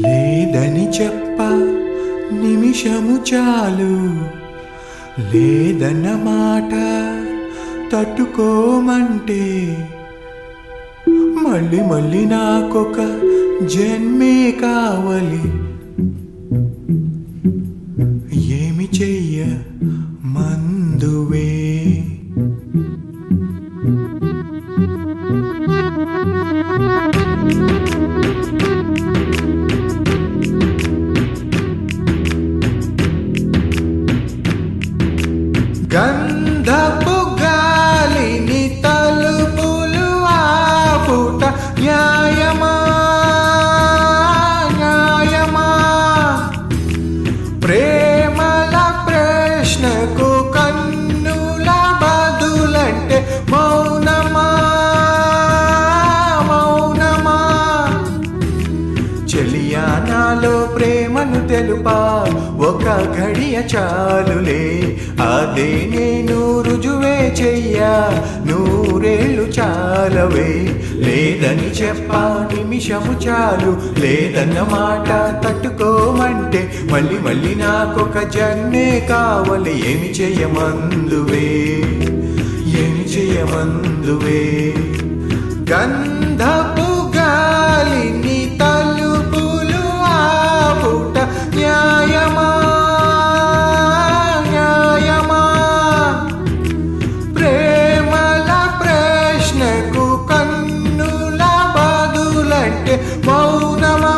లేదని చెప్ప నిమిషము చాలు, లేదన్న మాట తట్టుకోమంటే మళ్ళీ మళ్ళీ నాకొక జన్మే కావాలి. ఏమి చెయ్య మందువే గంధపు గాలిని తలుపులు ఆపుట న్యాయమా న్యాయమా? ప్రేమల ప్రశ్నకు కన్నుల బదులంటే మౌనమా మౌనమా? చెలియా నాలో ప్రేమను తెలుపా ఒక ఘడియ చాలులే, అదే నేను రుజువే చెయ్యా నూరేళ్ళు చాలవే. లేదని చెప్పా నిమిషము చాలు, లేదన్న మాట తట్టుకోమంటే మళ్ళీ మళ్ళీ నాకొక జన్మే కావాలి. ఏమి చెయ్యమందువే ఏమి చెయ్యమందువే? గంధపు గాలిని తలుపులు ఆపుట న్యాయమా న్యాయమా? ప్రేమల ప్రశ్నకు కన్నుల బదులంటే మౌనమా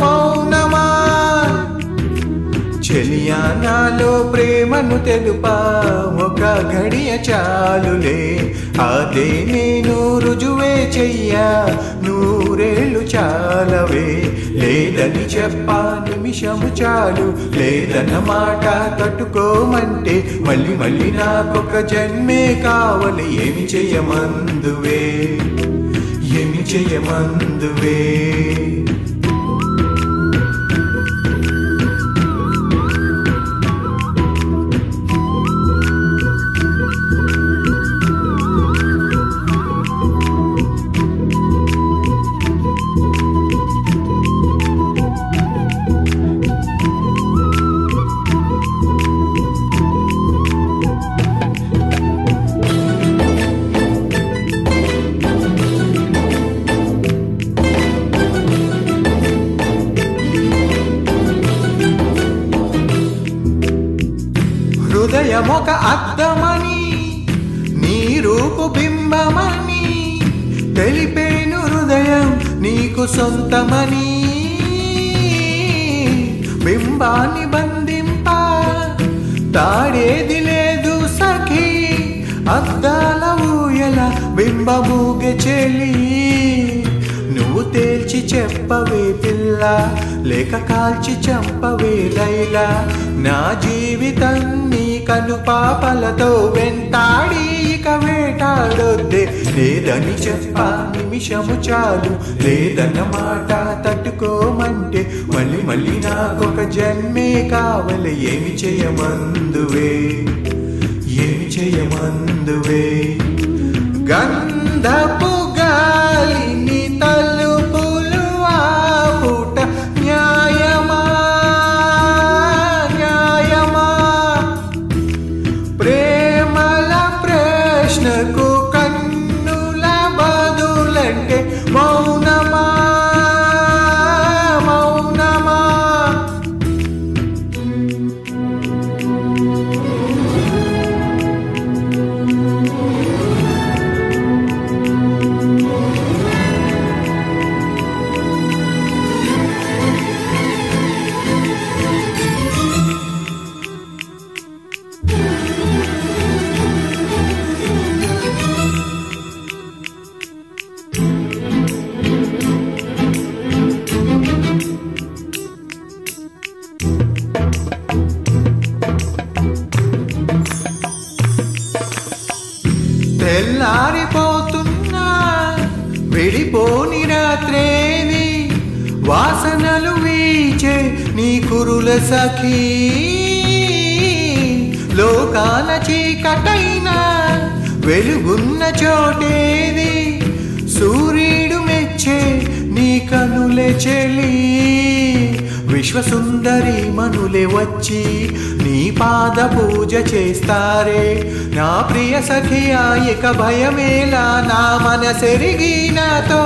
మౌనమా? చెలియా నాలో ప్రేమను తెలుపా ఒక ఘడియ చాలులే, అదే నేను రుజువే చెయ్యా నూరేళ్ళు చాలవే. లేదని చెప్పా నిమిషము చాలు, లేదన్న మాట తట్టుకోమంటే మళ్ళీ మళ్ళీ నాకొక జన్మే కావాలి. ఏమి చెయ్యమందువే ఏమి చెయ్యమందువే? హృదయమొక అద్దమని నీ రూపు బింబమని తెలిపేను హృదయం నీకు సొంతమని. బింబాన్ని బంధింప తాడేది లేదు సఖీ, అద్దాల ఊయల బింబమూగె చెలి. నువ్వు తేల్చి చెప్పవే పిల్ల, లేక కాల్చి చంపవే లైలా. నా జీవితం నీ కను పాపలతో వెంటాడి ఇక వేటాడొద్దే. లేదని చెప్పా నిమిషము చాలు, లేదన్న మాట తట్టుకోమంటే మళ్ళీ మళ్ళీ నాకొక జన్మే కావాలి. ఏమి చెయ్యమందువే ఏమి చెయ్యమందువే? గంధపు గాలిని తలుపులు ఆపుట న్యాయమా న్యాయమా? ప్రేమల ప్రశ్నకు కన్నుల బదులంటే మౌనమా మౌనమా? తెల్లారిపోతున్నా విడిపోని రాత్రేది, వాసనలు వీచే నీ కురుల సఖీ. లోకాల చీకటైనా వెలుగున్న చోటేది, సూర్యుడు మెచ్చే నీ కనులే చెలి విశ్వసుందరి మనులే వచ్చి నీ పాద పూజ చేస్తారే నా ప్రియ సఖియా ఇక భయమేలా నా మనసెరిగి నాతో